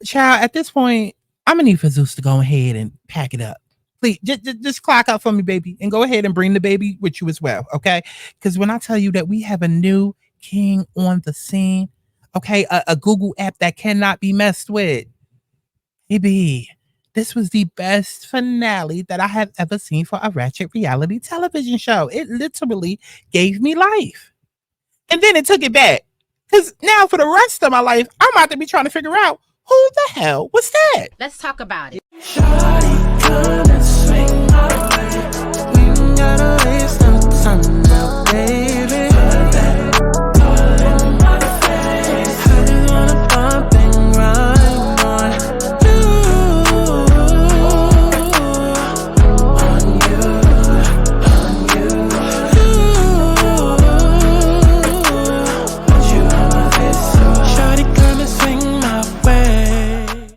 Child, at this point, I'm gonna need for Zeus to go ahead and pack it up. Please, just clock up for me, baby, and go ahead and bring the baby with you as well, okay? Because when I tell you that we have a new king on the scene, okay, a Google app that cannot be messed with, baby, this was the best finale that I have ever seen for a ratchet reality television show. It literally gave me life. And then it took it back. Because now for the rest of my life, I'm about to be trying to figure out who the hell was that? Let's talk about it.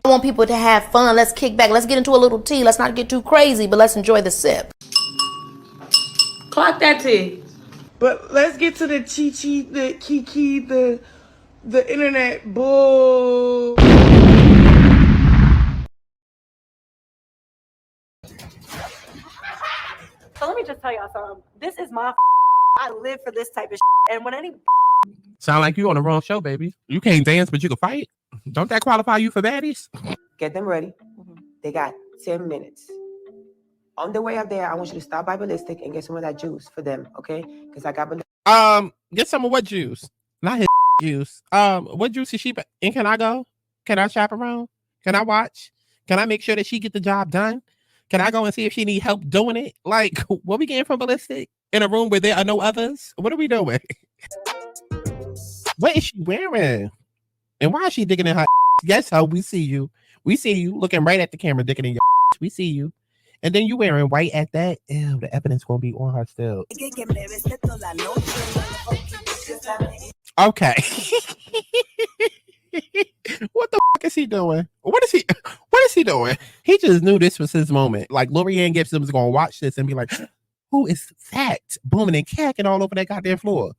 I want people to have fun. Let's kick back. Let's get into a little tea. Let's not get too crazy, but let's enjoy the sip. Clock that tea. But let's get to the chi-chi, the kiki, the internet bull. So let me just tell y'all something. This is my I live for this type of and when any Sound like you on the wrong show, baby. You can't dance, but you can fight. Don't that qualify you for baddies? Get them ready. They got 10 minutes. On the way up there, I want you to stop by Ballistic and get some of that juice for them, okay? Because I got get some of what juice? Not his juice. What juice is she? And can I go? Can I chaperone? Can I watch? Can I make sure that she get the job done? Can I go and see if she need help doing it? Like, what we getting from Ballistic in a room where there are no others? What are we doing? What is she wearing? And why is she digging in her? Yes, ho, we see you. We see you looking right at the camera, digging in your. We see you. And then you wearing white at that. Ew, the evidence gonna be on her still. Okay. What the fuck is he doing? What is he doing? He just knew this was his moment. Like Lorianne Gibson was gonna watch this and be like, who is that? Booming and cacking all over that goddamn floor.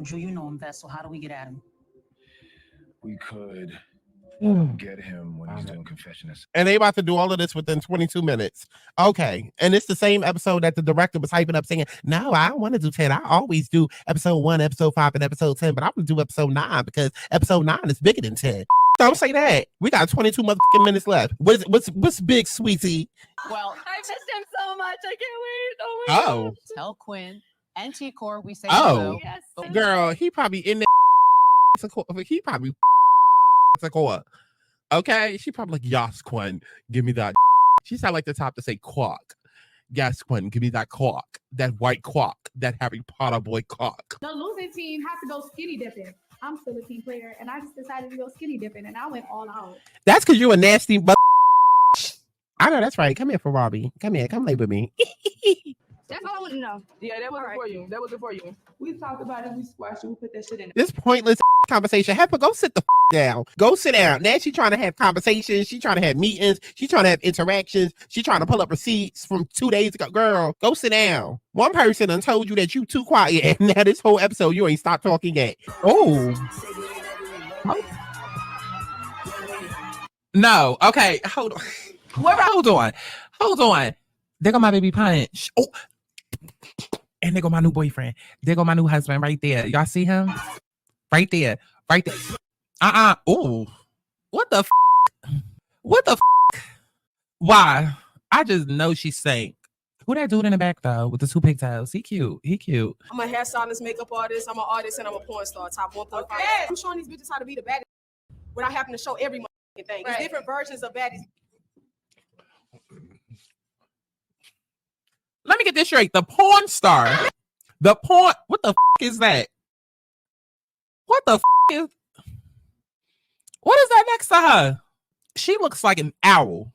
Drew, you know him best, so how do we get at him? We could get him when he's doing confessions. And they about to do all of this within 22 minutes. Okay. And it's the same episode that the director was hyping up saying, no, I don't want to do 10. I always do episode 1, episode 5, and episode 10, but I'm going to do episode 9 because episode 9 is bigger than 10. Don't say that. We got 22 motherfucking minutes left. What's big, sweetie? Well, I missed him so much. I can't wait. Oh my God. Tell Quinn and T-Core we say hello. Yes. Girl, he probably in the he probably okay, she probably like, yes, Quinn, give me that. She sound like the top to say quark. Yes, Quinn, give me that quark, that white quark, that Harry Potter boy quark. The losing team has to go skinny dipping. I'm still a team player, and I just decided to go skinny dipping, and I went all out. That's because you're a nasty but. I know that's right. Come here, Ferarri. Come here. Come lay with me. That's all I want to know. Yeah, that wasn't for you. That wasn't for you. We talked about it. We squashed it. We put that shit in. This pointless conversation. Heifer, go sit the down. Go sit down. Now she trying to have conversations. She trying to have meetings. She trying to have interactions. She trying to pull up receipts from 2 days ago. Girl, go sit down. One person done told you that you too quiet, and now this whole episode you ain't stopped talking yet. Oh. No. Okay. Hold on. Hold on. There go my baby Punch. Oh. And there go my new boyfriend. There go my new husband right there. Y'all see him? Right there. Right there. Oh. What the What the Why? I just know she sank. Who that dude in the back though with the 2 pigtails? He cute. I'm a hairstylist, makeup artist, I'm an artist, and I'm a porn star. Top 1.5. Okay. I'm showing these bitches how to be the baddest without having to show every thing. There's different versions of baddies. Let me get this straight. The porn star. What the is that? What the is? What is that next to her? She looks like an owl.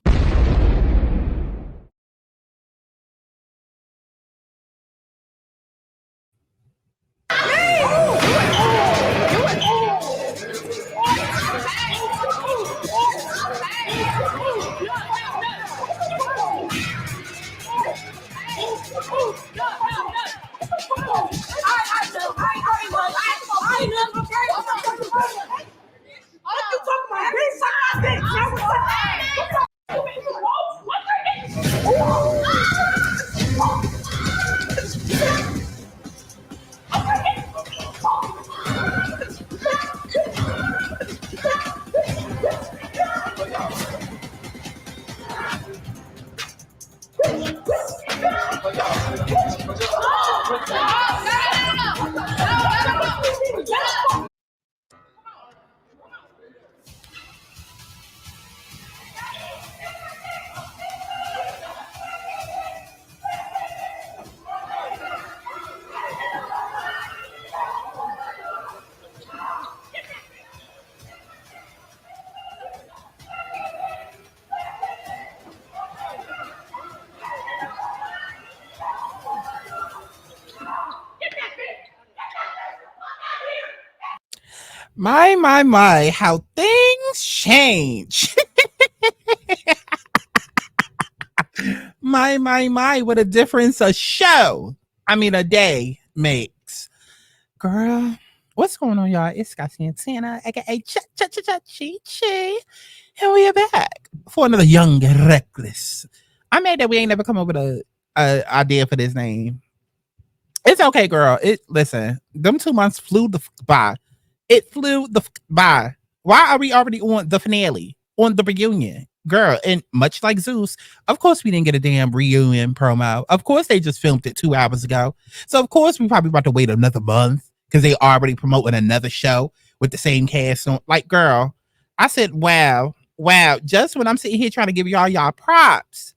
My, how things change. My, what a difference a day makes. Girl, what's going on, y'all? It's Santana, aka Chi. And we are back for another Young and Reckless. I'm mad that we ain't never come up with a idea for this name. It's okay, girl. Listen, them 2 months flew the by. It flew the by. Why are we already on the finale, on the reunion? Girl, and much like Zeus, of course we didn't get a damn reunion promo. Of course they just filmed it 2 hours ago. So of course we probably about to wait another month because they already promoting another show with the same cast on. Like, girl, I said, wow. Just when I'm sitting here trying to give y'all props.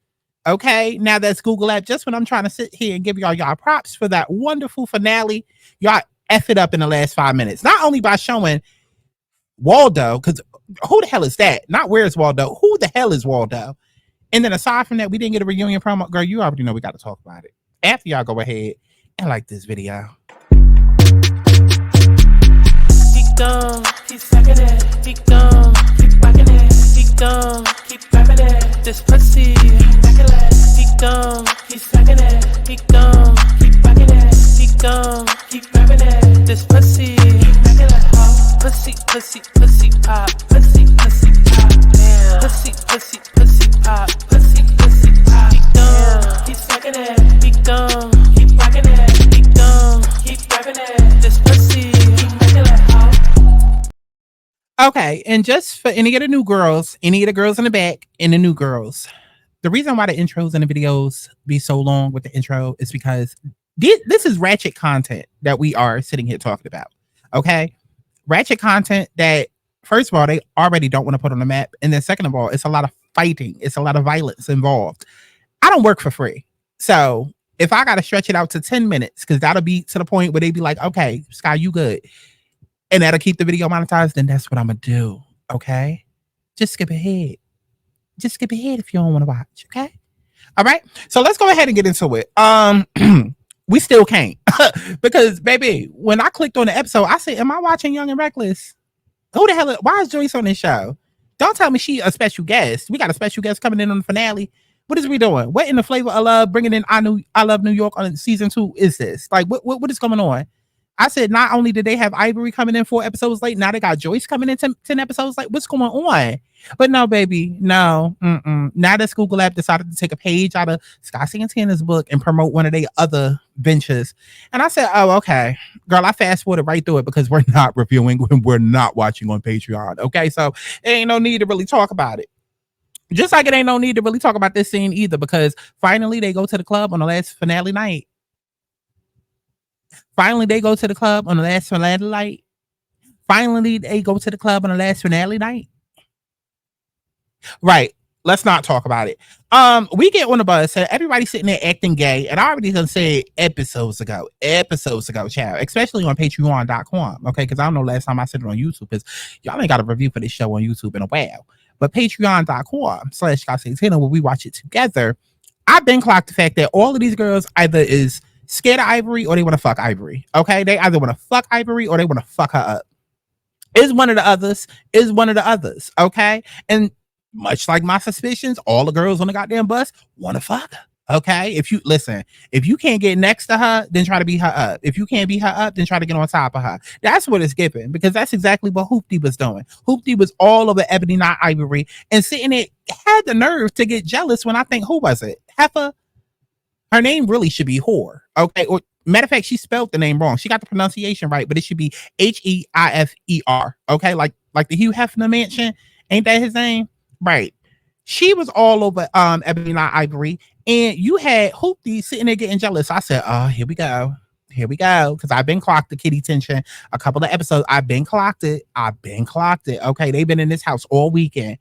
Okay, now that's Google app. Just when I'm trying to sit here and give y'all props for that wonderful finale, y'all F it up in the last 5 minutes. Not only by showing Waldo, because who the hell is that? Not where's Waldo? Who the hell is Waldo? And then aside from that, we didn't get a reunion promo. Girl, you already know we got to talk about it. After y'all go ahead and like this video. Keep going, keep sucking it. Keep going, keep rocking it. Keep going, keep rapping it. This pussy, immaculate. Keep going, keep sucking it. Keep going, keep rocking it. Keep going, keep rapping it. This pussy, immaculate. Pussy, pussy, pussy pop. Pussy, pussy pop. Yeah. Pussy, pussy, pussy pop. Pussy, pussy pop. Keep going, keep sucking it. Keep going, keep rocking it. Keep going, keep rapping it. This pussy, immaculate. Okay, and just for any of the new girls, any of the girls in the back, and the new girls, the reason why the intros and the videos be so long with the intro is because this is ratchet content that we are sitting here talking about. Okay, ratchet content that, first of all, they already don't want to put on the map, and then second of all, it's a lot of fighting, it's a lot of violence involved. I don't work for free, so if I gotta stretch it out to 10 minutes, because that'll be to the point where they be like, okay, Sky, you good, and that'll keep the video monetized, then that's what I'm gonna do. Okay, just skip ahead. Just skip ahead if you don't want to watch. Okay, all right. So let's go ahead and get into it. We still can't because, baby, when I clicked on the episode, I said, "Am I watching Young and Reckless? Who the hell? Why is Joyce on this show? Don't tell me she a special guest. We got a special guest coming in on the finale. What is we doing? What in the flavor of love? Bringing in I Love New York on season 2 is this? Like, what is going on?" I said, not only did they have Ivori coming in 4 episodes late, now they got Joyce coming in 10 episodes late. What's going on? But no, baby, no. Now this Google app decided to take a page out of Sky Santana's book and promote one of their other ventures. And I said, oh, okay. Girl, I fast forwarded right through it because we're not reviewing when we're not watching on Patreon. Okay, so there ain't no need to really talk about it. Just like it ain't no need to really talk about this scene either, because finally they go to the club on the last finale night. Finally, they go to the club on the last finale night. Finally, they go to the club on the last finale night. Right. Let's not talk about it. We get on the bus and everybody's sitting there acting gay. And I already done said episodes ago, child, especially on patreon.com. Okay. Because I don't know last time I said it on YouTube, because y'all ain't got a review for this show on YouTube in a while. But patreon.com/SkySantana, where we watch it together. I've been clocked the fact that all of these girls either is scared of Ivori or they want to fuck Ivori. Okay, they either want to fuck Ivori or they want to fuck her up. Is one of the others. Okay, and much like my suspicions, all the girls on the goddamn bus want to fuck her. Okay, if you can't get next to her, then try to beat her up. If you can't beat her up, then try to get on top of her. That's what it's giving, because that's exactly what Hoopty was doing. Hoopty was all over Ebony, not Ivori, and sitting there had the nerve to get jealous when I think, who was it? Heifer. Her name really should be Whore. Okay. Or matter of fact, she spelled the name wrong. She got the pronunciation right, but it should be Heifer. Okay. Like the Hugh Hefner mansion. Ain't that his name? Right. She was all over Ebony, not Ivori. And you had Hoopty sitting there getting jealous. I said, oh, here we go. Because I've been clocked the kitty tension a couple of episodes. I've been clocked it. Okay. They've been in this house all weekend.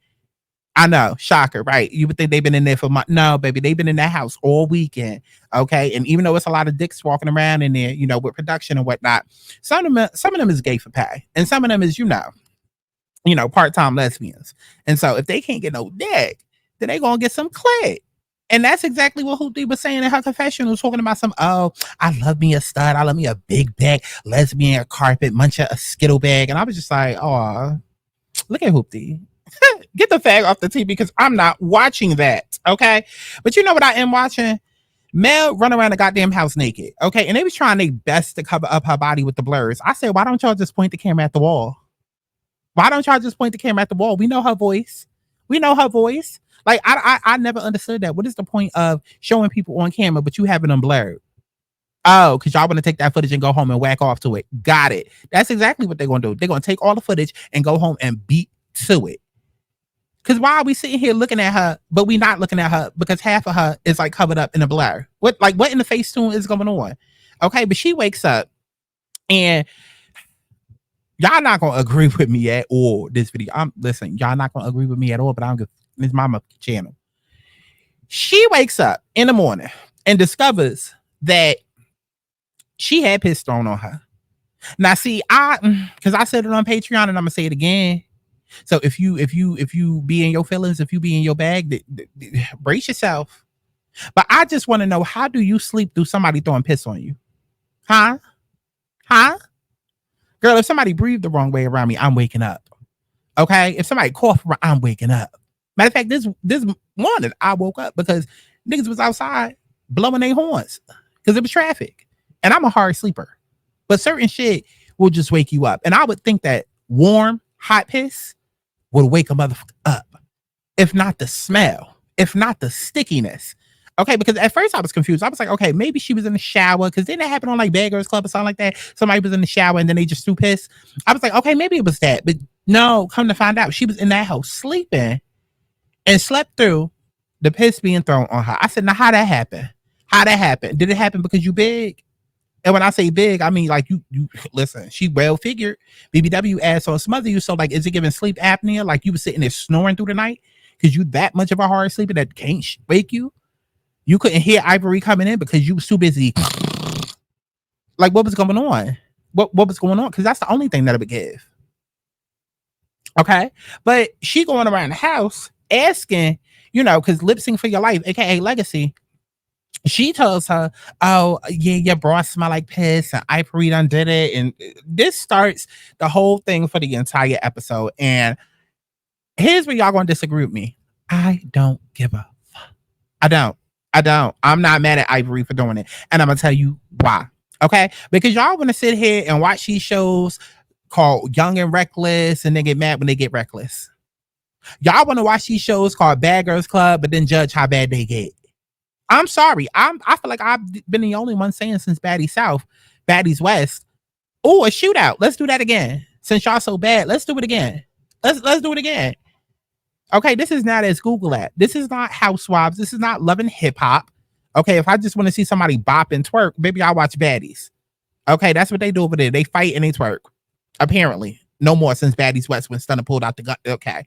I know, shocker, right? You would think they've been in there for months. No, baby, they've been in that house all weekend, okay? And even though it's a lot of dicks walking around in there, with production and whatnot, some of them is gay for pay, and some of them is, part-time lesbians. And so if they can't get no dick, then they gonna get some clit. And that's exactly what Hoopty was saying in her confession. Was talking about I love me a stud. I love me a big back, lesbian carpet, muncher, a skittle bag. And I was just like, oh, look at Hoopty. Get the fag off the TV because I'm not watching that. Okay. But you know what I am watching? Mel run around the goddamn house naked. Okay. And they was trying their best to cover up her body with the blurs. I said, why don't y'all just point the camera at the wall? Why don't y'all just point the camera at the wall? We know her voice. We know her voice. Like, I never understood that. What is the point of showing people on camera, but you having them blurred? Oh, because y'all want to take that footage and go home and whack off to it. Got it. That's exactly what they're going to do. They're going to take all the footage and go home and beat to it. Because why are we sitting here looking at her, but we not looking at her because half of her is like covered up in a blur? What in the face tune is going on? Okay, but she wakes up and y'all not going to agree with me at all. This video, listen, y'all not going to agree with me at all, but I don't give this mama channel. She wakes up in the morning and discovers that she had piss thrown on her. Now, see, because I said it on Patreon and I'm gonna say it again. So if you be in your feelings, if you be in your bag, brace yourself. But I just want to know, how do you sleep through somebody throwing piss on you? Huh? Girl, if somebody breathed the wrong way around me, I'm waking up. Okay? If somebody coughed, I'm waking up. Matter of fact, this morning I woke up because niggas was outside blowing their horns because it was traffic. And I'm a hard sleeper. But certain shit will just wake you up. And I would think that warm, hot piss would wake a motherfucker up. If not the smell, if not the stickiness. Okay, because at first I was confused. I was like, okay, maybe she was in the shower, because didn't that happen on like Bad Girls Club or something like that? Somebody was in the shower and then they just threw piss. I was like, okay, maybe it was that. But no, come to find out, she was in that house sleeping and slept through the piss being thrown on her. I said, now how that happen? How that happen? Did it happen because you big? And when I say big, I mean like you listen, she well figured. BBW ass on smother you. So like, is it giving sleep apnea? Like you was sitting there snoring through the night because you that much of a hard sleeper that can't wake you? You couldn't hear Ivori coming in because you was too busy. Like what was going on? What was going on? Because that's the only thing that it would give. Okay. But she going around the house asking, because Lip Sync for Your Life, aka Legacy, she tells her, oh yeah, your bra smell like piss and Ivori done did it. And this starts the whole thing for the entire episode. And here's where y'all gonna disagree with me. I don't give a fuck. I don't. I'm not mad at Ivori for doing it. And I'm gonna tell you why. Okay? Because y'all wanna sit here and watch these shows called Young and Reckless and they get mad when they get reckless. Y'all wanna watch these shows called Bad Girls Club, but then judge how bad they get. I'm sorry. I feel like I've been the only one saying since Baddies South, Baddies West. Oh, a shootout. Let's do that again. Since y'all so bad, let's do it again. Let's do it again. Okay, this is not as Google app. This is not Housewives. This is not Love and Hip Hop. Okay, if I just want to see somebody bop and twerk, maybe I'll watch Baddies. Okay, that's what they do over there. They fight and they twerk. Apparently. No more since Baddies West when Stunner pulled out the gun. Okay.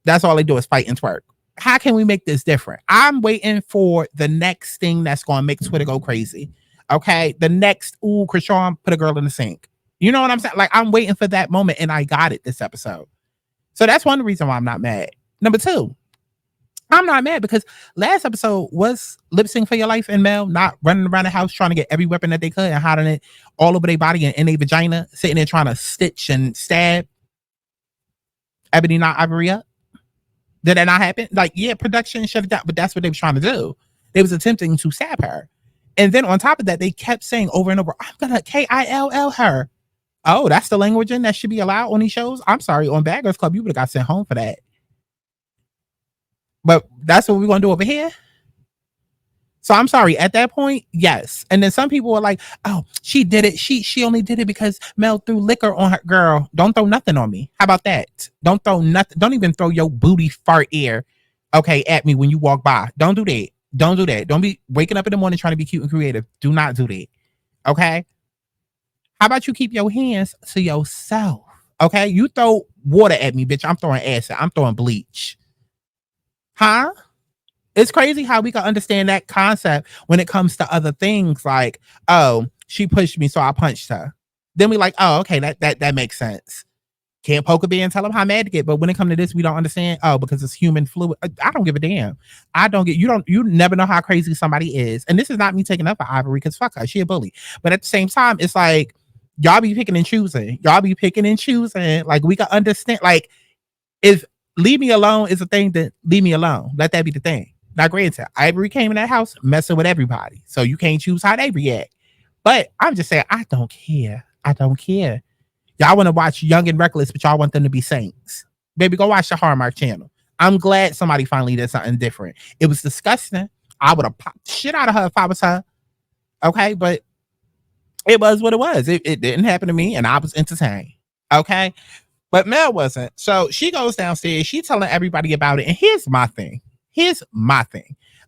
That's all they do is fight and twerk. How can we make this different? I'm waiting for the next thing that's going to make Twitter go crazy. Okay, the next, Krishan put a girl in the sink. You know what I'm saying? Like, I'm waiting for that moment, and I got it this episode. So that's one reason why I'm not mad. Number two, I'm not mad because last episode was Lip Sync for Your Life and Mel not running around the house trying to get every weapon that they could and hiding it all over their body and in their vagina, sitting there trying to stitch and stab Ebony not Ivori up. Did that not happen? Like, yeah, production shut it down, but that's what they were trying to do. They was attempting to stab her. And then on top of that, they kept saying over and over, I'm going to KILL her. Oh, that's the languaging that should be allowed on these shows? I'm sorry, on Bad Girls Club, you would have got sent home for that. But that's what we're going to do over here? So I'm sorry, at that point, yes. And then some people were like, oh, she did it. She only did it because Mel threw liquor on her. Girl, don't throw nothing on me. How about that? Don't throw nothing. Don't even throw your booty fart ear, okay, at me when you walk by. Don't do that. Don't do that. Don't be waking up in the morning trying to be cute and creative. Do not do that. Okay? How about you keep your hands to yourself? Okay? You throw water at me, bitch. I'm throwing acid. I'm throwing bleach. Huh? It's crazy how we can understand that concept when it comes to other things like, oh, she pushed me, so I punched her. Then we like, oh, okay, that makes sense. Can't poke a bear and tell them how mad to get. But when it comes to this, we don't understand. Oh, because it's human fluid. I don't give a damn. I don't get, you never know how crazy somebody is. And this is not me taking up for Ivori, because fuck her, she a bully. But at the same time, it's like, y'all be picking and choosing. Y'all be picking and choosing. Like, we can understand, like, if leave me alone is a thing, then leave me alone. Let that be the thing. Now, granted, Ivori came in that house messing with everybody. So you can't choose how they react. But I'm just saying, I don't care. I don't care. Y'all want to watch Young and Reckless, but y'all want them to be saints. Baby, go watch the Hallmark Channel. I'm glad somebody finally did something different. It was disgusting. I would have popped shit out of her if I was her. Okay, but it was what it was. It didn't happen to me, and I was entertained. Okay, but Mel wasn't. So she goes downstairs. She's telling everybody about it. And here's my thing.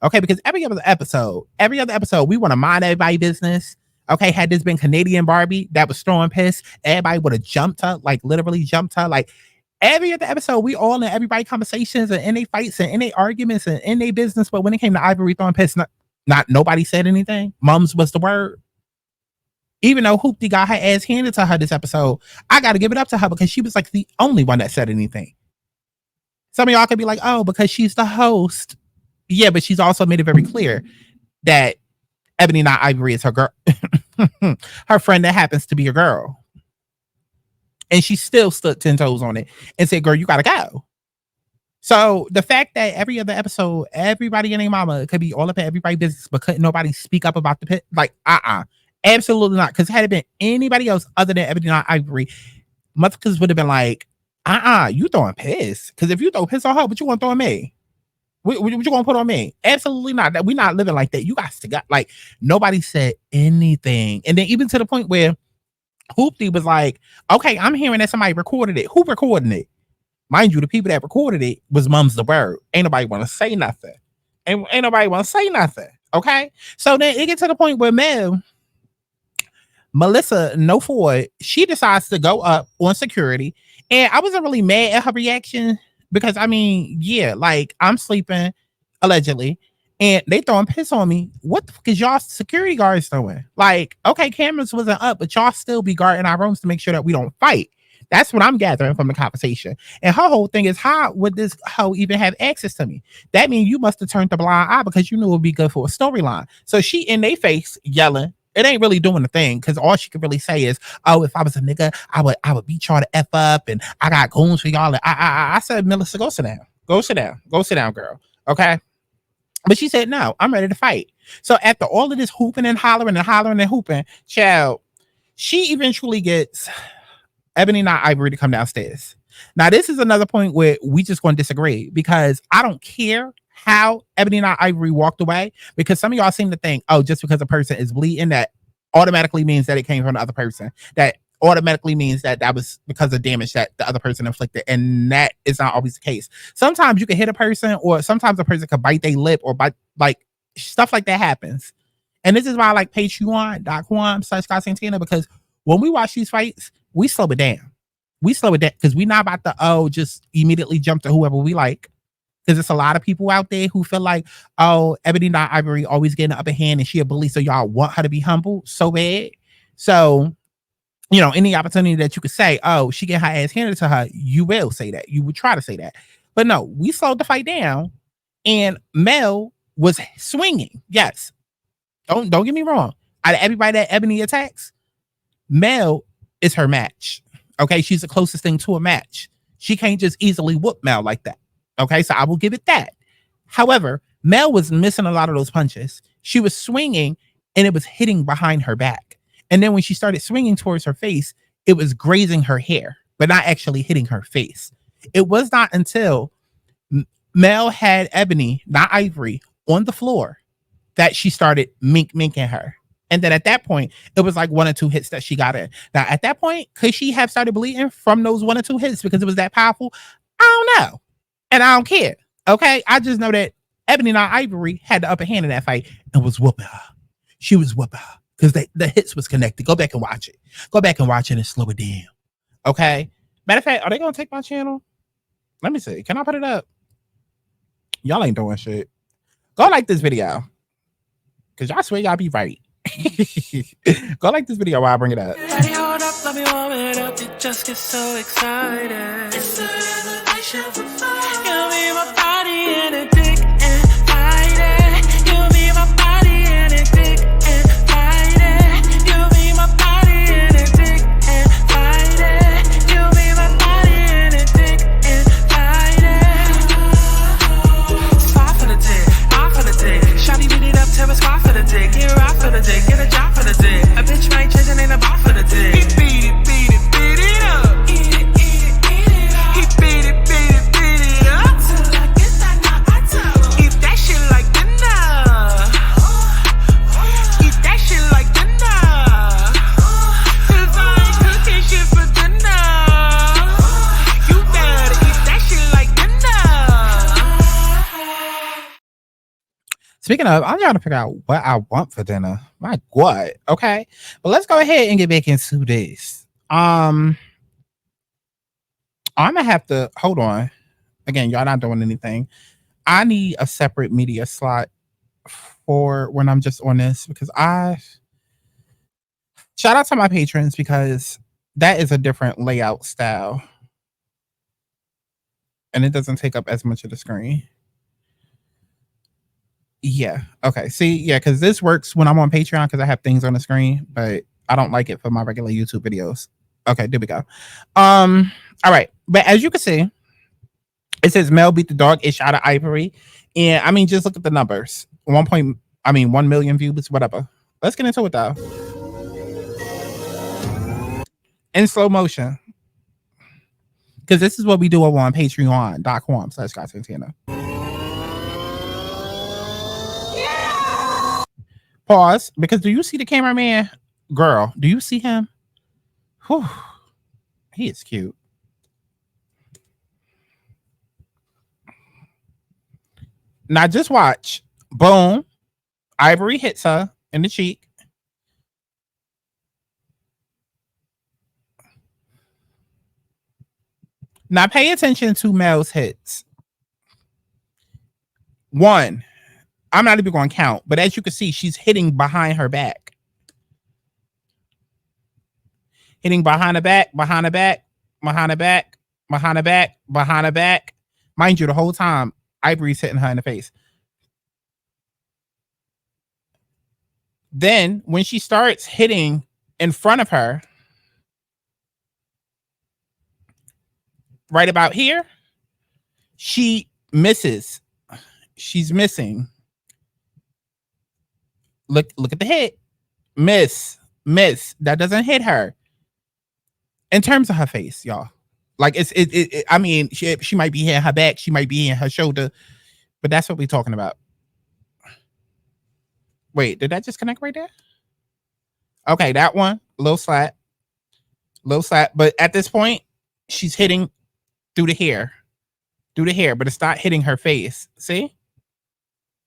Okay, because every other episode, we want to mind everybody's business. Okay, had this been Canadian Barbie that was throwing piss, everybody would have jumped her, like literally jumped her. Like every other episode, we all in everybody conversations and in their fights and in their arguments and in their business. But when it came to Ivori throwing piss, not nobody said anything. Mums was the word. Even though Hoopty got her ass handed to her this episode, I got to give it up to her because she was like the only one that said anything. Some of y'all could be like, oh, because she's the host. Yeah, but she's also made it very clear that Ebony, not Ivori, is her girl. Her friend that happens to be a girl. And she still stood 10 toes on it and said, girl, you gotta go. So the fact that every other episode, everybody and their mama could be all up at everybody's business, but couldn't nobody speak up about the pit, like, absolutely not. Because had it been anybody else other than Ebony, not Ivori, motherfuckers would have been like, you throwing piss. Because if you throw piss on her, what you want to throw on me? What you gonna put on me? Absolutely not. That we're not living like that. You guys got, like, nobody said anything. And then even to the point where Hoopty was like, okay, I'm hearing that somebody recorded it. Who recorded it? Mind you, the people that recorded it was Mums the Bird. Ain't nobody want to say nothing. Ain't nobody want to say nothing. Okay? So then it gets to the point where Melissa No Ford, she decides to go up on security. And I wasn't really mad at her reaction. Because, I mean, yeah, like, I'm sleeping, allegedly, and they throwing piss on me. What the fuck is y'all security guards doing? Like, okay, cameras wasn't up, but y'all still be guarding our rooms to make sure that we don't fight. That's what I'm gathering from the conversation. And her whole thing is, how would this hoe even have access to me? That means you must have turned the blind eye because you knew it would be good for a storyline. So she in their face yelling. It ain't really doing the thing because all she can really say is, oh, if I was a nigga, I would beat y'all to F up and I got goons for y'all. And I said, Melissa, go sit down. Go sit down. Go sit down, girl. Okay. But she said, no, I'm ready to fight. So after all of this hooping and hollering and hooping, child, she eventually gets Ebony, not Ivori, to come downstairs. Now, this is another point where we just going to disagree because I don't care how Ebony, not Ivori, walked away, because some of y'all seem to think, oh, just because a person is bleeding, that automatically means that it came from the other person. That automatically means that that was because of damage that the other person inflicted. And that is not always the case. Sometimes you can hit a person, or sometimes a person could bite their lip, or bite, like, stuff like that happens. And this is why I like patreon.com/Santana, because when we watch these fights, we slow it down. We slow it down because we're not about to, just immediately jump to whoever we like. Because there's a lot of people out there who feel like, oh, Ebony, not Ivori, always getting the upper hand and she a bully, so y'all want her to be humble so bad. So, you know, any opportunity that you could say, oh, she get her ass handed to her, you will say that. You would try to say that. But no, we slowed the fight down, and Mel was swinging. Yes. Don't get me wrong. Out of everybody that Ebony attacks, Mel is her match. Okay, she's the closest thing to a match. She can't just easily whoop Mel like that. Okay, so I will give it that. However, Mel was missing a lot of those punches. She was swinging and it was hitting behind her back. And then when she started swinging towards her face, it was grazing her hair, but not actually hitting her face. It was not until Mel had Ebony, not Ivori, on the floor that she started minking her. And then at that point, it was like 1 or 2 hits that she got in. Now, at that point, could she have started bleeding from those 1 or 2 hits because it was that powerful? I don't know. And I don't care. Okay. I just know that Ebony, not Ivori, had the upper hand in that fight and was whooping her. She was whooping her because the hits was connected. Go back and watch it. Go back and watch it and slow it down. Okay. Matter of fact, are they going to take my channel? Let me see. Can I put it up? Y'all ain't doing shit. Go like this video. Because y'all swear y'all be right. Go like this video while I bring it up. it up, let me warm it up. You just get so excited. It's a reservation for fire. Give me my body and a dick and fight it. Give me my body and a dick and fight it. Give me my body and a dick and fight it. Give me my body and a dick and fight it. Spot for the dick, off for the dick. Shawty beat it up, tell me spot for the dick. Get right for the dick, get a job for the dick. A bitch might change and ain't a bot for the dick. He beat it, beat it, beat it up. Eat it, eat it, eat it up. He beat it, beat it, beat it up. Till I get that, now I tell him. Eat that shit like dinner. Eat that shit like dinner. Cause I ain't cooking shit for dinner. You better eat that shit like dinner. Speaking of, I'm trying to figure out what I want for dinner. My God. Okay. But let's go ahead and get back into this. I'm gonna have to hold on. Again, y'all not doing anything. I need a separate media slot for when I'm just on this because shout out to my patrons because that is a different layout style. And it doesn't take up as much of the screen. Yeah. Okay. See, yeah, because this works when I'm on Patreon because I have things on the screen, but I don't like it for my regular YouTube videos. Okay, there we go. All right. But as you can see, it says Mel beat the dog ish out of Ivori. And I mean, just look at the numbers. 1 million views, whatever. Let's get into it though. In slow motion. Because this is what we do over on patreon.com/Santana. Pause, because do you see the cameraman? Girl, do you see him? Whew. He is cute. Now just watch. Boom. Ivori hits her in the cheek. Now pay attention to Mel's hits. 1. I'm not even going to count, but as you can see, she's hitting behind her back. Hitting behind the back, behind the back, behind the back, behind the back, behind the back. Mind you, the whole time, Ivori's hitting her in the face. Then, when she starts hitting in front of her, right about here, she misses. She's missing. Look at the hit. Miss. That doesn't hit her. In terms of her face, y'all. Like I mean, she might be hitting her back, she might be hitting her shoulder, but that's what we're talking about. Wait, did that just connect right there? Okay, that one, a little flat. But at this point, she's hitting through the hair, but it's not hitting her face. See?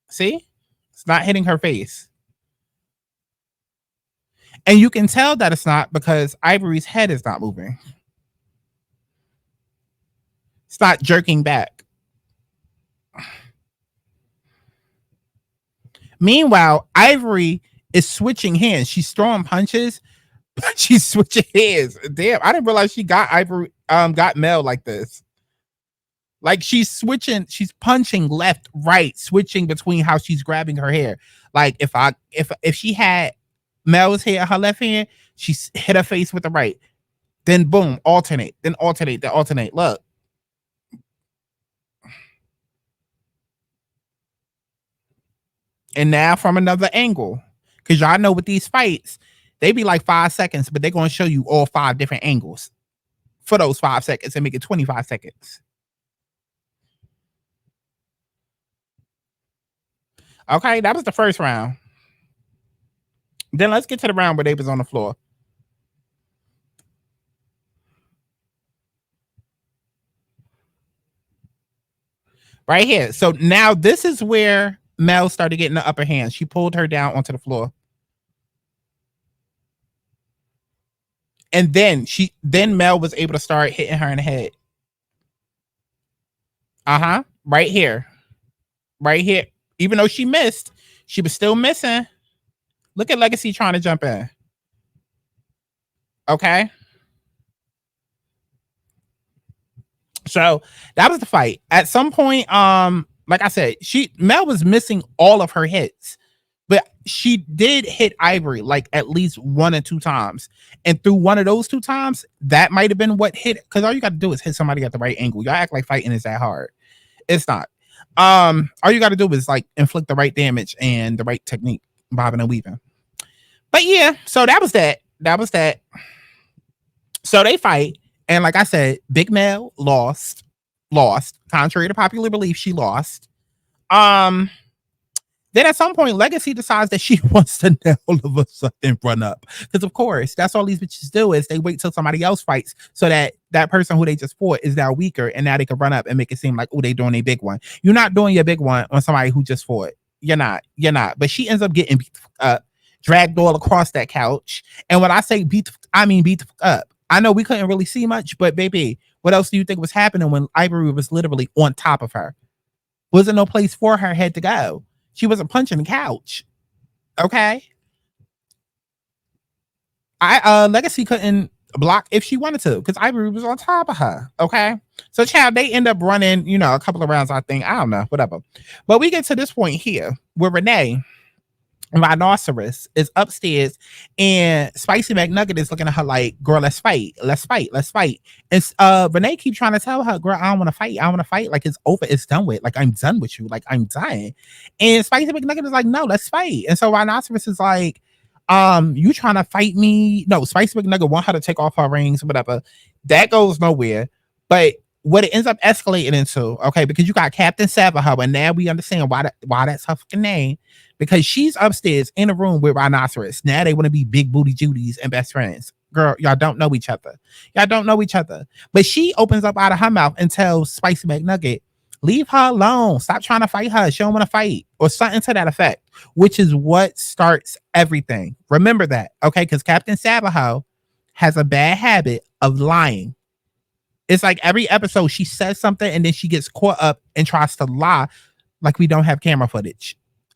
It's not hitting her face. And you can tell that it's not because Ivori's head is not moving. It's not jerking back. Meanwhile, Ivori is switching hands. She's throwing punches, but she's switching hands. Damn, I didn't realize she got got Mel like this. Like she's switching, she's punching left, right, switching between how she's grabbing her hair. Like if she had Mel's hair in her left hand, she hit her face with the right. Then boom, alternate. Look. And now from another angle. Because y'all know with these fights, they be like 5 seconds, but they're going to show you all 5 different angles for those 5 seconds and make it 25 seconds. Okay, that was the first round. Then let's get to the round where they was on the floor. Right here. So now this is where Mel started getting the upper hand. She pulled her down onto the floor. And then Mel was able to start hitting her in the head. Right here. Even though she missed, she was still missing. Look at Legacy trying to jump in. Okay. So that was the fight. At some point, like I said, Mel was missing all of her hits, but she did hit Ivori like at least 1 or 2 times. And through one of those 2 times, that might have been what hit, because all you got to do is hit somebody at the right angle. Y'all act like fighting is that hard. It's not. All you got to do is like inflict the right damage and the right technique, bobbing and weaving. But yeah, so that was that. So they fight. And like I said, Big Mel lost. Contrary to popular belief, she lost. Then at some point, Legacy decides that she wants to now all of a sudden run up. Because of course, that's all these bitches do is they wait till somebody else fights so that that person who they just fought is now weaker and now they can run up and make it seem like, oh, they doing a big one. You're not doing your big one on somebody who just fought. You're not. But she ends up getting beat up, dragged all across that couch. And when I say beat, I mean beat up. I know we couldn't really see much, but baby, what else do you think was happening when Ivori was literally on top of her? Wasn't no place for her head to go. She wasn't punching the couch. Okay. Legacy couldn't block if she wanted to, because Ivori was on top of her. Okay. So child, they end up running, a couple of rounds, I think. I don't know, whatever. But we get to this point here where Renee, Rhinoceros, is upstairs and Spicy McNugget is looking at her like, girl, let's fight. And Renee keeps trying to tell her, girl, I don't want to fight. Like, it's over, it's done with. Like, I'm done with you. Like, I'm dying. And Spicy McNugget is like, no, let's fight. And so Rhinoceros is like, you trying to fight me? No, Spicy McNugget want her to take off her rings or whatever. That goes nowhere. But what it ends up escalating into, okay, because you got Captain Savaho, and now we understand why that's her fucking name. Because she's upstairs in a room with Rhinoceros. Now they want to be big booty Judies and best friends. Girl, y'all don't know each other. But she opens up out of her mouth and tells Spicy McNugget, leave her alone. Stop trying to fight her. She don't want to fight. Or something to that effect. Which is what starts everything. Remember that, okay? Because Captain Savaho has a bad habit of lying. It's like every episode she says something and then she gets caught up and tries to lie like we don't have camera footage.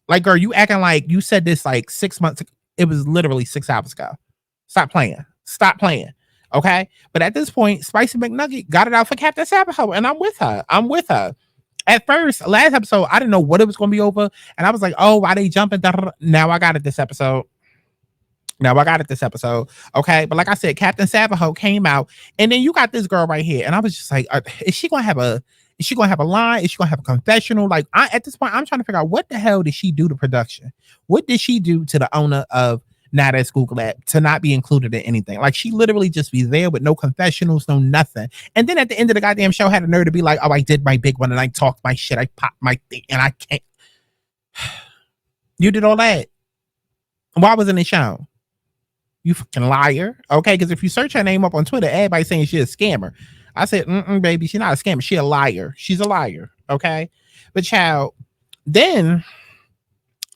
Like, girl, you acting like you said this like 6 months ago. It was literally 6 hours ago. Stop playing. Okay? But at this point, Spicy McNugget got it out for Captain Savaho, and I'm with her. At first, last episode, I didn't know what it was going to be over. And I was like, oh, why they jumping? Now I got it this episode. Okay? But like I said, Captain Savaho came out, and then you got this girl right here. And I was just like, is she going to have a line? Is she going to have a confessional? Like, at this point, I'm trying to figure out what the hell did she do to production? What did she do to the owner of Now That's Google App to not be included in anything? Like, she literally just be there with no confessionals, no nothing. And then at the end of the goddamn show, had a nerve to be like, oh, I did my big one and I talked my shit. I popped my thing and I can't. You did all that. Why wasn't it shown? You fucking liar. Okay, because if you search her name up on Twitter, everybody's saying she's a scammer. I said, baby, she's not a scammer. She's a liar. She's a liar. Okay. But child, then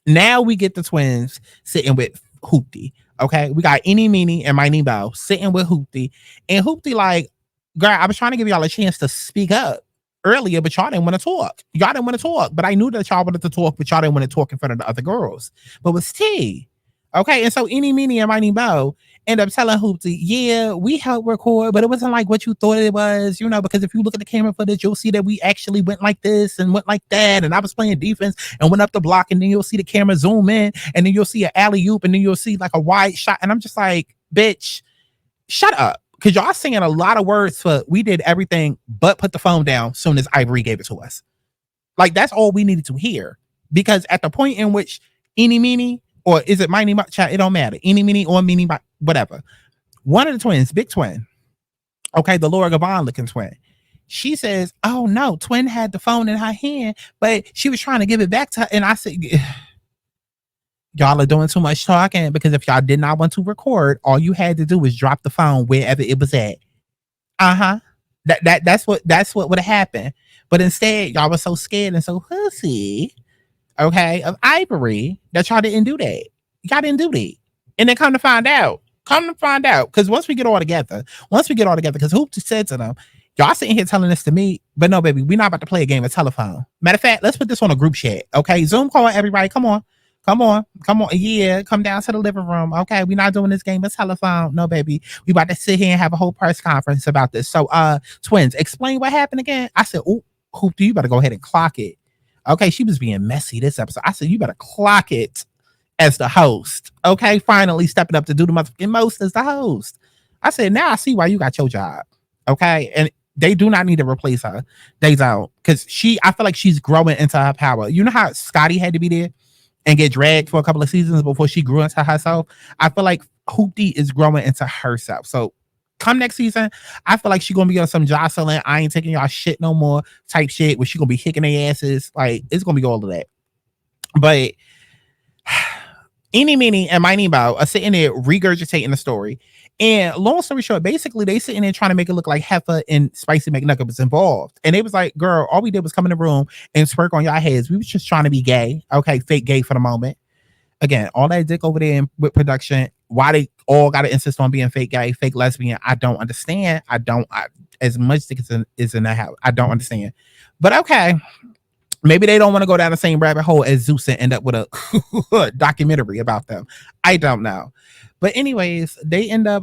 now we get the twins sitting with Hoopty. Okay. We got Eenie Meenie and Miney Bow sitting with Hoopty. And Hoopty like, girl, I was trying to give y'all a chance to speak up earlier, but y'all didn't want to talk. But I knew that y'all wanted to talk, but y'all didn't want to talk in front of the other girls. But with T. Okay. And so Eenie Meenie and Miney Bow end up telling Hoopty, yeah, we helped record, but it wasn't like what you thought it was, because if you look at the camera footage, you'll see that we actually went like this and went like that. And I was playing defense and went up the block, and then you'll see the camera zoom in, and then you'll see an alley-oop, and then you'll see like a wide shot. And I'm just like, bitch, shut up. Because y'all singing a lot of words for we did everything but put the phone down soon as Ivori gave it to us. Like, that's all we needed to hear. Because at the point in which Eenie Meenie, or is it Miney, it don't matter. Eenie Meenie or Meenie, whatever. One of the twins, big twin, okay, the Laura Gavon looking twin, she says, oh no, twin had the phone in her hand, but she was trying to give it back to her. And I said, y'all are doing too much talking, because if y'all did not want to record, all you had to do was drop the phone wherever it was at. That's what would have happened. But instead, y'all were so scared and so hussy, okay, of Ivori, that y'all didn't do that. Y'all didn't do that. And then come to find out, because once we get all together, because Hoop just said to them, y'all sitting here telling this to me, but no, baby, we're not about to play a game of telephone. Matter of fact, let's put this on a group chat, okay? Zoom call everybody. Come on, Come on. Yeah, come down to the living room. Okay, we're not doing this game of telephone. No, baby. We about to sit here and have a whole press conference about this. So, twins, explain what happened again. I said, oh, Hoopty, you better go ahead and clock it. Okay, she was being messy this episode. I said, you better clock it as the host. Okay, finally stepping up to do the motherfucking most as the host. I said, now I see why you got your job. Okay, and they do not need to replace her. They don't, because I feel like she's growing into her power. You know how Scotty had to be there and get dragged for a couple of seasons before she grew into herself? I feel like Hoopty is growing into herself. So come next season, I feel like she's gonna be on some Jocelyn, I ain't taking y'all shit no more type shit where she gonna be kicking their asses. Like, it's gonna be all of that. But Eeny, Meeny, and Miny Mo are sitting there regurgitating the story. And long story short, basically they sitting there trying to make it look like Heifer and Spicy McNugget was involved. And they was like, girl, all we did was come in the room and twerk on y'all heads. We was just trying to be gay. Okay, fake gay for the moment. Again, all that dick over there with production, why they all got to insist on being fake gay, fake lesbian, I don't understand. As much dick is in that house, I don't understand. But okay, maybe they don't want to go down the same rabbit hole as Zeus and end up with a documentary about them. I don't know. But anyways, they end up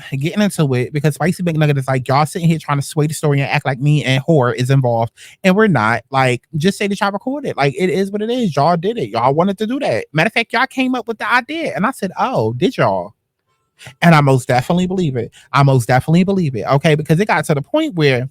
getting into it because Spicy McNugget is like, y'all sitting here trying to sway the story and act like me and horror is involved, and we're not. Like, just say that y'all recorded. Like, it is what it is. Y'all did it. Y'all wanted to do that. Matter of fact, y'all came up with the idea, and I said, oh, did y'all? And I most definitely believe it. Okay, because it got to the point where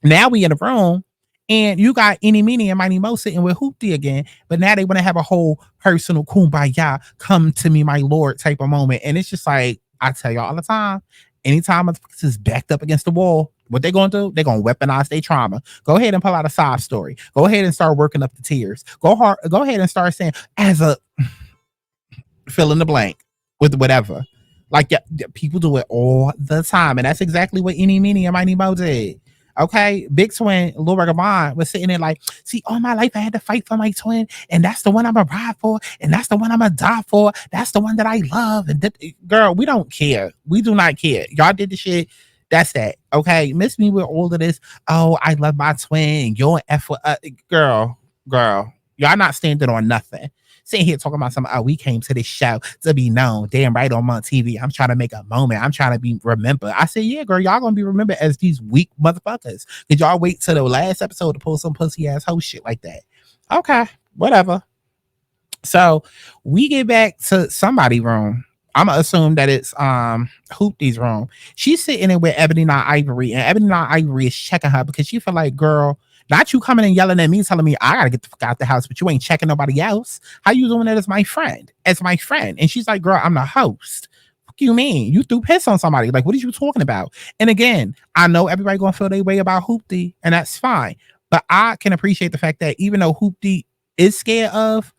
now we in a room and you got Eeny, Meeny, and Miny Mo sitting with Hoopty again, but now they want to have a whole personal kumbaya, come to me, my lord type of moment. And it's just like, I tell y'all all the time, anytime motherfuckers is backed up against the wall, what they gonna do? They're gonna weaponize their trauma. Go ahead and pull out a sob story. Go ahead and start working up the tears. Go ahead and start saying, as a fill in the blank with whatever. Like, yeah, people do it all the time. And that's exactly what Eeny, Meeny, and Miny Mo did. Okay, big twin, Lil Ragabon was sitting there like, see, all my life I had to fight for my twin, and that's the one I'm gonna ride for, and that's the one I'm gonna die for. That's the one that I love. And girl, we don't care. We do not care. Y'all did the shit. That's that. Okay, miss me with all of this. Oh, I love my twin. You're an F with girl. Y'all not standing on nothing. Sitting here talking about something. Oh, we came to this show to be known. Damn right, on my TV. I'm trying to make a moment. I'm trying to be remembered. I said, yeah, girl, y'all gonna be remembered as these weak motherfuckers. Did y'all wait till the last episode to pull some pussy ass hoe shit like that? Okay, whatever. So we get back to somebody's room. I'm gonna assume that it's Hoopty's room. She's sitting in with Ebony Not Ivori, and Ebony Not Ivori is checking her because she feel like, girl, not you coming and yelling at me, telling me I gotta get the fuck out the house, but you ain't checking nobody else. How you doing that as my friend? And she's like, girl, I'm the host. Fuck you mean? You threw piss on somebody. Like, what are you talking about? And again, I know everybody gonna feel their way about Hoopty, and that's fine. But I can appreciate the fact that even though Hoopty is scared of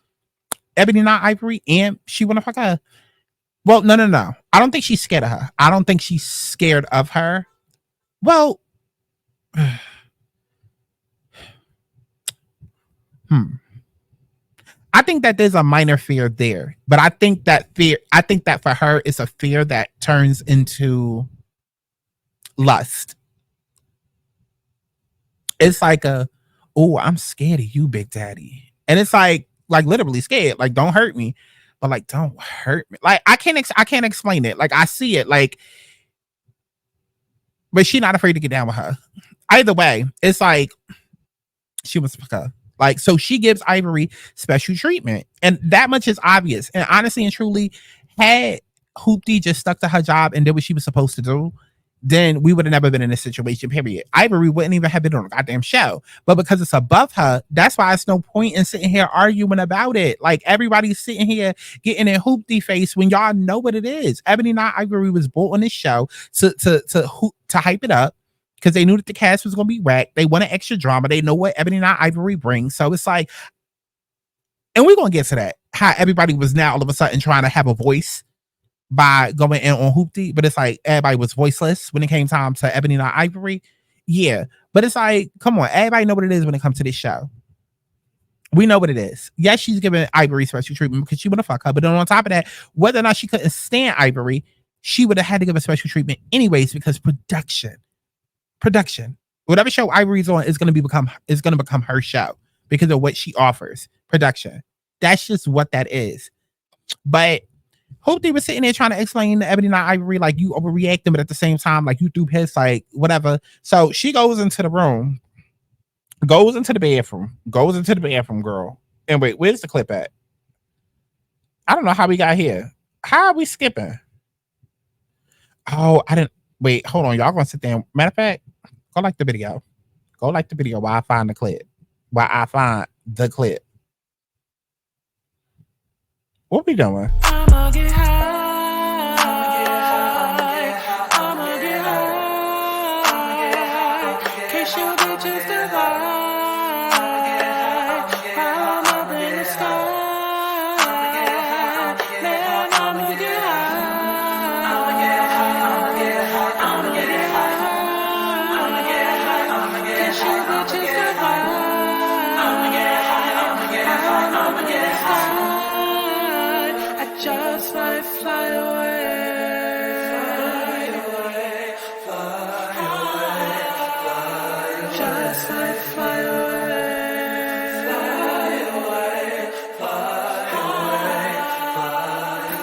Ebony Not Ivori and she wanna fuck her. Well, no. I don't think she's scared of her. I don't think she's scared of her. Well, I think that there's a minor fear there, but I think that for her, it's a fear that turns into lust. It's like oh, I'm scared of you, Big Daddy. And it's like literally scared. Like, don't hurt me. But like, don't hurt me. Like, I can't explain it. Like, I see it. Like, but she's not afraid to get down with her. Either way, it's like she was like, so she gives Ivori special treatment, and that much is obvious. And honestly and truly, had Hoopty just stuck to her job and did what she was supposed to do, then we would have never been in this situation, period. Ivori wouldn't even have been on a goddamn show. But because it's above her, that's why it's no point in sitting here arguing about it. Like, everybody's sitting here getting in Hoopty face when y'all know what it is. Ebony Not Ivori was bought on this show to hype it up because they knew that the cast was going to be whack. They wanted extra drama. They know what Ebony Not Ivori brings. So it's like, and we're going to get to that, how everybody was now all of a sudden trying to have a voice by going in on Hoopty, but it's like everybody was voiceless when it came time to Ebony Not Ivori. Yeah, but it's like, come on, everybody know what it is when it comes to this show. We know what it is. Yes, she's giving Ivori special treatment because she want to fuck her, but then on top of that, whether or not she couldn't stand Ivori, she would have had to give a special treatment anyways because production, whatever show Ivori's on is going to become her show because of what she offers. Production. That's just what that is. But Hoopty was sitting there trying to explain to Ebony and Ivory, like, you overreacting, but at the same time, like, you threw piss, like, whatever. So she goes into the room, goes into the bathroom, girl. And wait, where's the clip at? I don't know how we got here. How are we skipping? Oh, I didn't. Wait, hold on. Y'all gonna sit there. Matter of fact, go like the video. Go like the video while I find the clip. What we doing? I'ma get high. Cause you bitches divide. I'm up in the sky. Man, I'ma get high. I'ma get high. Cause you bitches divide. I'ma get high. I just might fly away. Just might fly away. I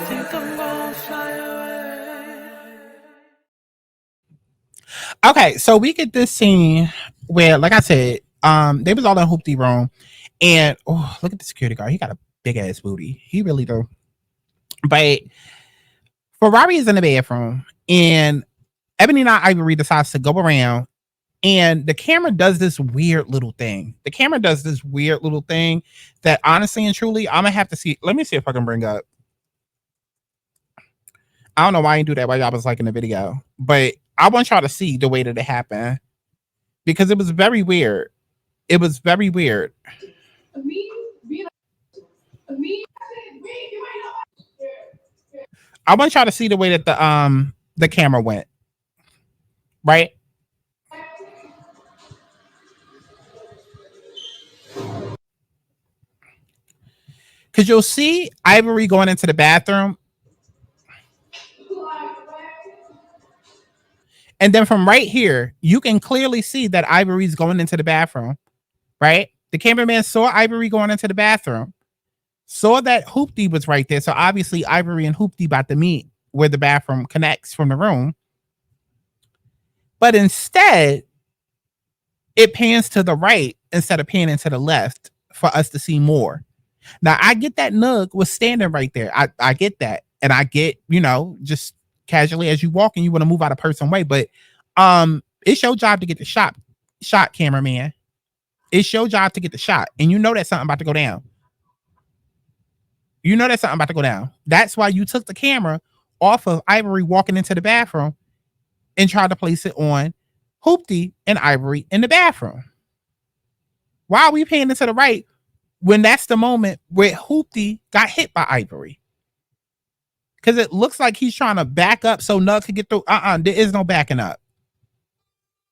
think I'm gonna fly away. Okay, so we get this scene where, like I said, they was all in Hoopty room, and oh, look at the security guard. He got a big ass booty. He really do. But Ferarri is in the bathroom, and Ebony and Ivory decides to go around, and the camera does this weird little thing. That honestly and truly, I'm gonna have to see. Let me see if I can bring up. I don't know why I didn't do that while y'all was like in the video, but I want y'all to see the way that it happened, because it was very weird. I want y'all to see the way that the camera went, right? Because you'll see Ivory going into the bathroom, and then from right here, you can clearly see that Ivory's going into the bathroom, right? The cameraman saw Ivory going into the bathroom, saw that Hoopty was right there. So obviously Ivory and Hoopty about to meet where the bathroom connects from the room. But instead, it pans to the right instead of panning to the left for us to see more. Now, I get that Nug was standing right there. I get that. And I get, just casually as you walk and you want to move out of person's way. But it's your job to get the shot, cameraman. It's your job to get the shot. And you know that something about to go down. That's why you took the camera off of Ivory walking into the bathroom and tried to place it on Hoopty and Ivory in the bathroom. Why are we paying it to the right when that's the moment where Hoopty got hit by Ivory? Because it looks like he's trying to back up so Nug could get through. There is no backing up.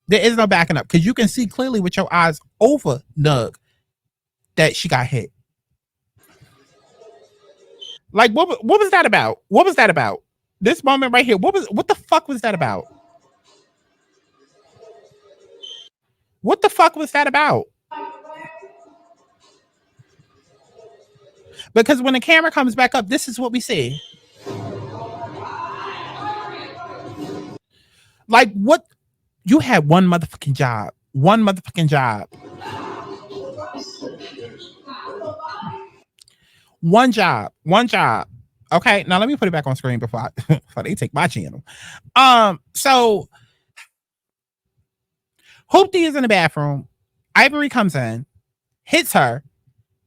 Because you can see clearly with your eyes over Nug that she got hit. Like, what was that about? This moment right here, what the fuck was that about? What the fuck was that about? Because when the camera comes back up, this is what we see. Like, what? You had one motherfucking job. One job. Okay, now let me put it back on screen before they take my channel. So Hoopty is in the bathroom. Ivory comes in, hits her,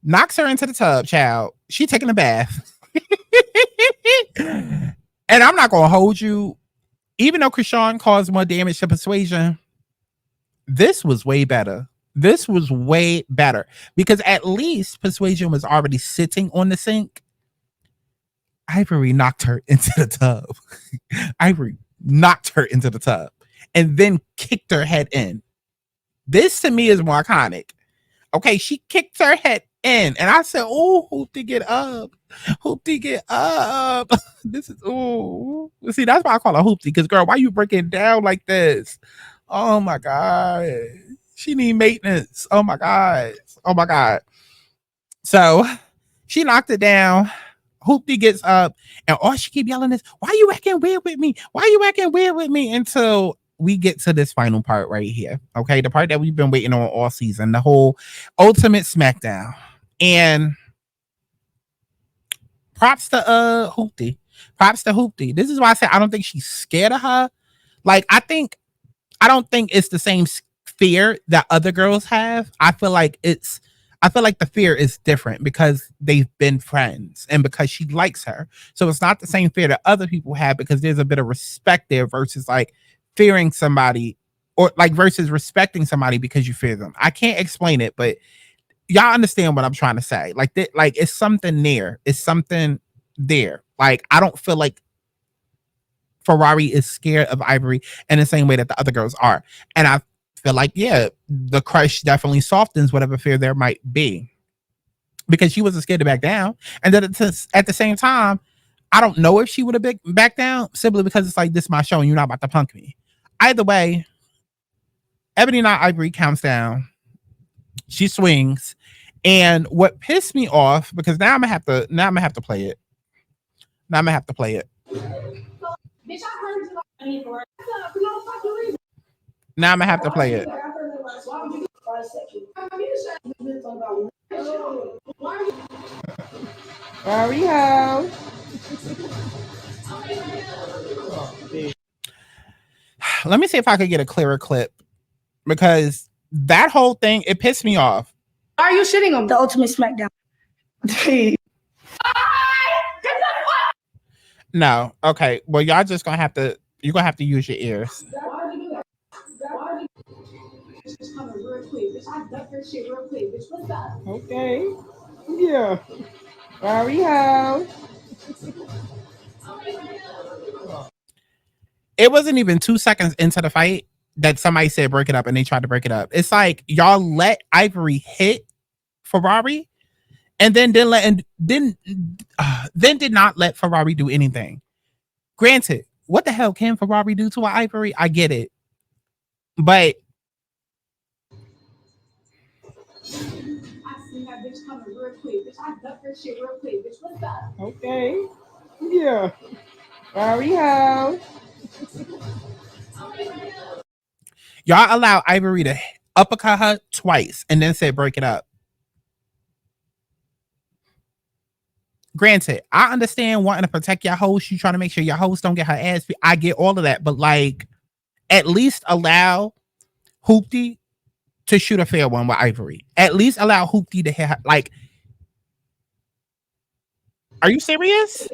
knocks her into the tub, child. She taking a bath. And I'm not gonna hold you. Even though Krishan caused more damage to Persuasion, this was way better. Because at least Persuasion was already sitting on the sink. Ivory knocked her into the tub. And then kicked her head in. This to me is more iconic. Okay, she kicked her head in. And I said, oh, Hoopty, get up. This is, oh. See, that's why I call her Hoopty. Because, girl, why you breaking down like this? Oh, my God. She need maintenance. Oh, my God. So, She knocked it down. Hoopty gets up, and all she keep yelling is, "Why you acting weird with me? Why you acting weird with me?" Until we get to this final part right here. Okay, the part that we've been waiting on all season, the whole ultimate SmackDown. And props to Hoopty. Props to Hoopty. This is why I said I don't think she's scared of her. Like, I don't think it's the same fear that other girls have. I feel like the fear is different because they've been friends and because she likes her. So it's not the same fear that other people have because there's a bit of respect there versus like fearing somebody or like versus respecting somebody because you fear them. I can't explain it, but y'all understand what I'm trying to say. Like that, like it's something there. It's something there. Like I don't feel like Ferarri is scared of Ivori in the same way that the other girls are. And I feel like, yeah, the crush definitely softens whatever fear there might be. Because she wasn't scared to back down. And then at the same time, I don't know if she would have backed down simply because it's like, this is my show and you're not about to punk me. Either way, Ebony Not Ivori counts down. She swings. And what pissed me off, because now I'm gonna have to play it. Now I'm gonna have to play it. Now I'm gonna have to play it. There we go. Let me see if I could get a clearer clip because that whole thing, it pissed me off. Why are you shitting on the ultimate SmackDown? No. Okay. Well, y'all just you're gonna have to use your ears. Okay. Yeah. There we go. It wasn't even 2 seconds into the fight that somebody said break it up and they tried to break it up. It's like y'all let Ivori hit Ferarri and then did not let Ferarri do anything. Granted, what the hell can Ferarri do to an Ivori? I get it. But okay. Yeah. There we go. Y'all allow Ivori to uppercut her twice and then say break it up. Granted, I understand wanting to protect your host. You trying to make sure your host don't get her ass beat. I get all of that, but like, at least allow Hoopty to shoot a fair one with Ivori. At least allow Hoopty to hit her. Like, are you serious?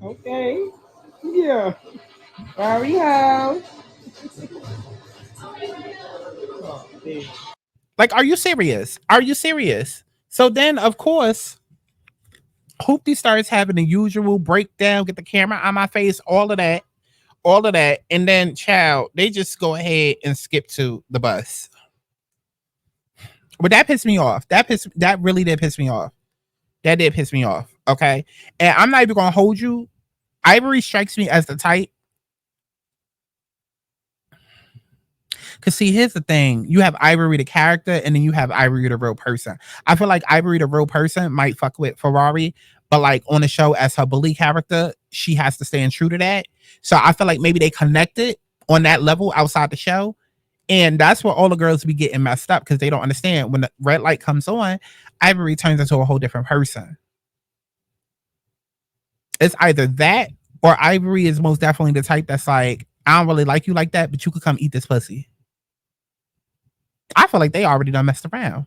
Okay. Yeah. There we go. Like, are you serious? Are you serious? So then, of course, Hoopty starts having the usual breakdown, get the camera on my face, all of that. And then, child, they just go ahead and skip to the bus. But that pissed me off. That really did piss me off. That did piss me off. Okay. And I'm not even going to hold you. Ivori strikes me as the type. Because see, here's the thing. You have Ivori the character, and then you have Ivori the real person. I feel like Ivori the real person might fuck with Ferarri, but like on the show as her bully character, she has to stand true to that. So I feel like maybe they connected on that level outside the show. And that's where all the girls be getting messed up because they don't understand when the red light comes on, Ivori turns into a whole different person. It's either that or Ivori is most definitely the type that's like, I don't really like you like that, but you could come eat this pussy. I feel like they already done messed around.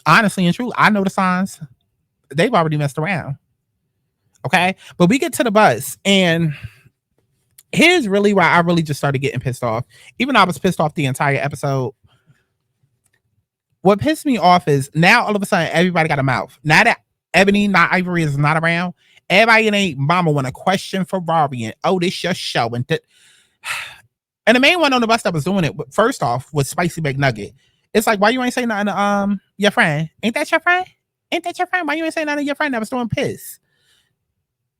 Honestly and truly, I know the signs. They've already messed around. Okay? But we get to the bus, and here's really why I really just started getting pissed off. Even though I was pissed off the entire episode. What pissed me off is now all of a sudden everybody got a mouth. Now that Ebony, not Ivori, is not around, everybody and their mama want to question Ferarri and, oh, this your show. And the main one on the bus that was doing it, first off, was Spicy McNugget. It's like, why you ain't saying nothing to your friend? Ain't that your friend? Ain't that your friend? Why you ain't saying nothing to your friend that was doing piss?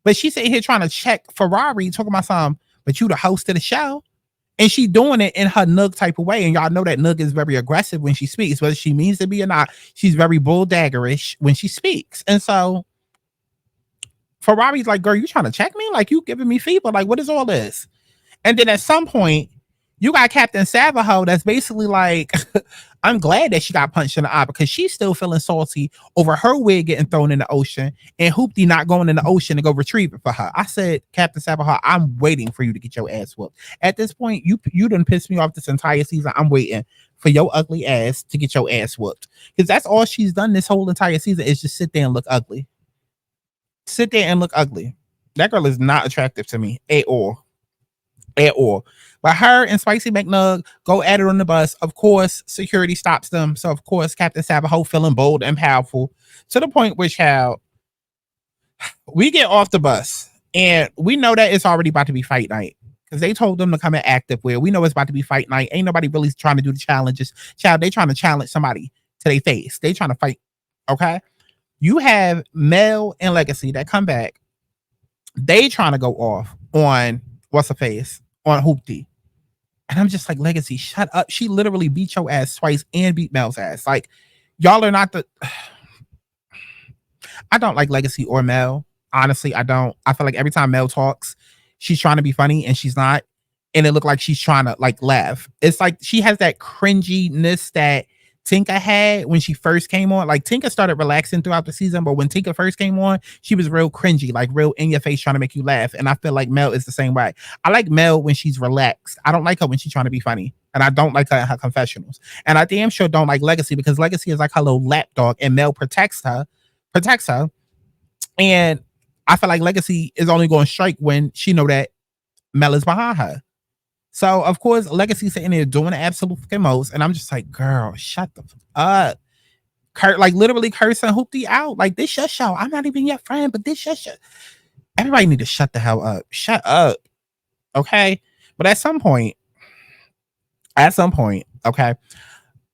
But she's sitting here trying to check Ferarri, talking about something, but you the host of the show. And she doing it in her Nug type of way. And y'all know that Nug is very aggressive when she speaks, whether she means to be or not. She's very bulldaggerish when she speaks. And so Ferrari's like, girl, you trying to check me? Like, you giving me fever? Like, what is all this? And then at some point, you got Captain Savaho that's basically like, I'm glad that she got punched in the eye because she's still feeling salty over her wig getting thrown in the ocean and Hoopty not going in the ocean to go retrieve it for her. I said, Captain Savaho, I'm waiting for you to get your ass whooped. At this point, you done pissed me off this entire season. I'm waiting for your ugly ass to get your ass whooped. Because that's all she's done this whole entire season is just sit there and look ugly. Sit there and look ugly. That girl is not attractive to me at all. At all. But her and Spicy McNug go at it on the bus. Of course, security stops them. So, of course, Captain Savaho feeling bold and powerful to the point where, child, we get off the bus and we know that it's already about to be fight night because they told them to come in active wear. We know it's about to be fight night. Ain't nobody really trying to do the challenges. Child, they trying to challenge somebody to their face. They trying to fight. Okay? You have Mel and Legacy that come back. They trying to go off on what's her face? On Hoopty. And I'm just like, Legacy, shut up. She literally beat your ass twice and beat Mel's ass. Like, y'all are not the... I don't like Legacy or Mel. Honestly, I don't. I feel like every time Mel talks, she's trying to be funny and she's not. And it looked like she's trying to like laugh. It's like she has that cringiness that Tinka had when she first came on. Like Tinka started relaxing throughout the season, but when Tinka first came on, she was real cringy, like real in your face trying to make you laugh. And I feel like Mel is the same way. I like Mel when she's relaxed. I don't like her when she's trying to be funny. And I don't like her in her confessionals. And I damn sure don't like Legacy because Legacy is like her little lapdog and Mel protects her. And I feel like Legacy is only going to strike when she know that Mel is behind her. So, of course, Legacy sitting there doing the absolute fucking most. And I'm just like, girl, shut the fuck up. Like, literally cursing Hoopty out. Like, this your show. I'm not even your friend, but this your show. Everybody need to shut the hell up. Shut up. Okay? But at some point, okay,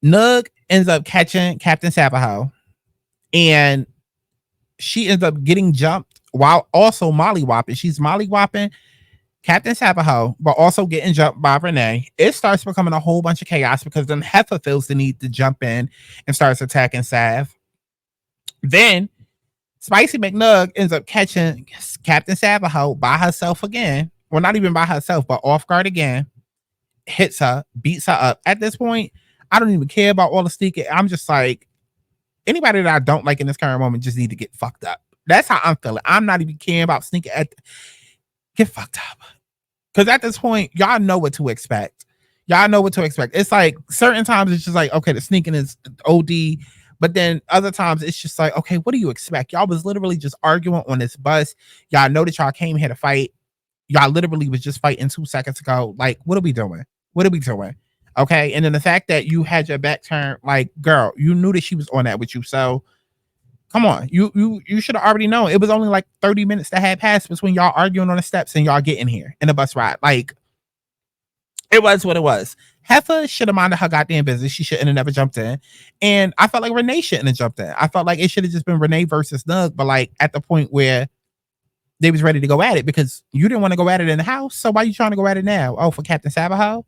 Nug ends up catching Captain Savaho. And she ends up getting jumped while also mollywopping. She's mollywopping Captain Savaho, but also getting jumped by Renee. It starts becoming a whole bunch of chaos because then Heifer feels the need to jump in and starts attacking Sav. Then Spicy McNug ends up catching Captain Savaho by herself again. Well, not even by herself, but off guard again. Hits her, beats her up. At this point, I don't even care about all the sneaking. I'm just like, anybody that I don't like in this current moment just need to get fucked up. That's how I'm feeling. I'm not even caring about sneaking. Get fucked up. Because at this point, y'all know what to expect. Y'all know what to expect. It's like certain times it's just like, okay, the sneaking is OD. But then other times it's just like, okay, what do you expect? Y'all was literally just arguing on this bus. Y'all know that y'all came here to fight. Y'all literally was just fighting 2 seconds ago. Like, what are we doing? What are we doing? Okay. And then the fact that you had your back turned, like, girl, you knew that she was on that with you. So come on, you should have already known. It was only like 30 minutes that had passed between y'all arguing on the steps and y'all getting here in a bus ride. Like, it was what it was. Heifer should have minded her goddamn business. She shouldn't have never jumped in. And I felt like Renee shouldn't have jumped in. I felt like it should have just been Renee versus Nug, but like at the point where they was ready to go at it because you didn't want to go at it in the house. So why are you trying to go at it now? Oh, for Captain Savaho?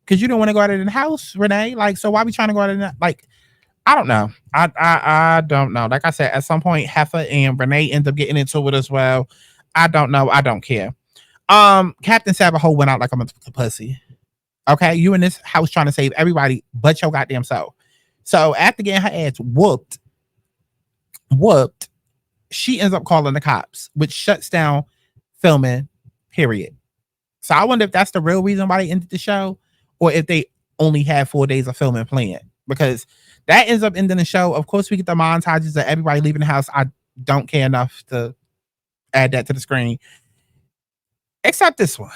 Because you didn't want to go at it in the house, Renee. Like, so why are we trying to go at it in the, like, I don't know. I don't know. Like I said, at some point, Heifer and Renee end up getting into it as well. I don't know. I don't care. Captain Savaho went out like a motherfucking pussy. Okay, you in this house trying to save everybody but your goddamn self. So after getting her ass whooped, she ends up calling the cops, which shuts down filming, period. So I wonder if that's the real reason why they ended the show, or if they only had 4 days of filming planned, because that ends up ending the show. Of course, we get the montages of everybody leaving the house. I don't care enough to add that to the screen. Except this one.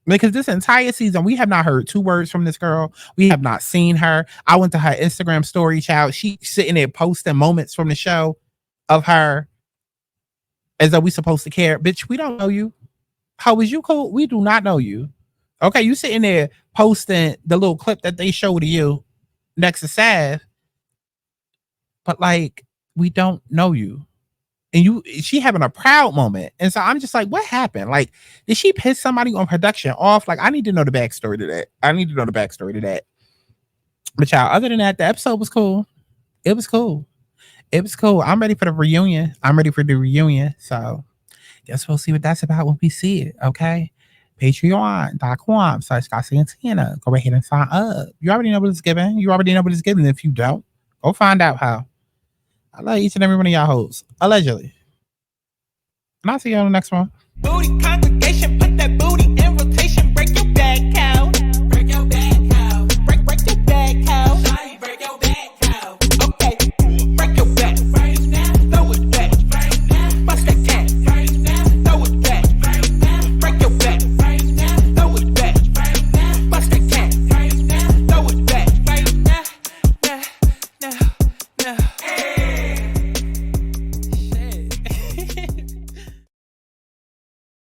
Because this entire season, we have not heard 2 words from this girl. We have not seen her. I went to her Instagram story, child. She's sitting there posting moments from the show of her as though we supposed to care. Bitch, we don't know you. How is you cool? We do not know you. Okay, you sitting there posting the little clip that they showed to you next to Sav, but like, we don't know you. and she having a proud moment. And so I'm just like, what happened? Like, did she piss somebody on production off? Like, I need to know the backstory to that. But y'all, other than that, the episode was cool. It was cool. I'm ready for the reunion. So guess we'll see what that's about when we see it. Okay. Patreon.com/Santana. Go ahead and sign up. You already know what it's given. If you don't, go find out how. I love each and every one of y'all hoes. Allegedly. And I'll see you on the next one. Booty congregation.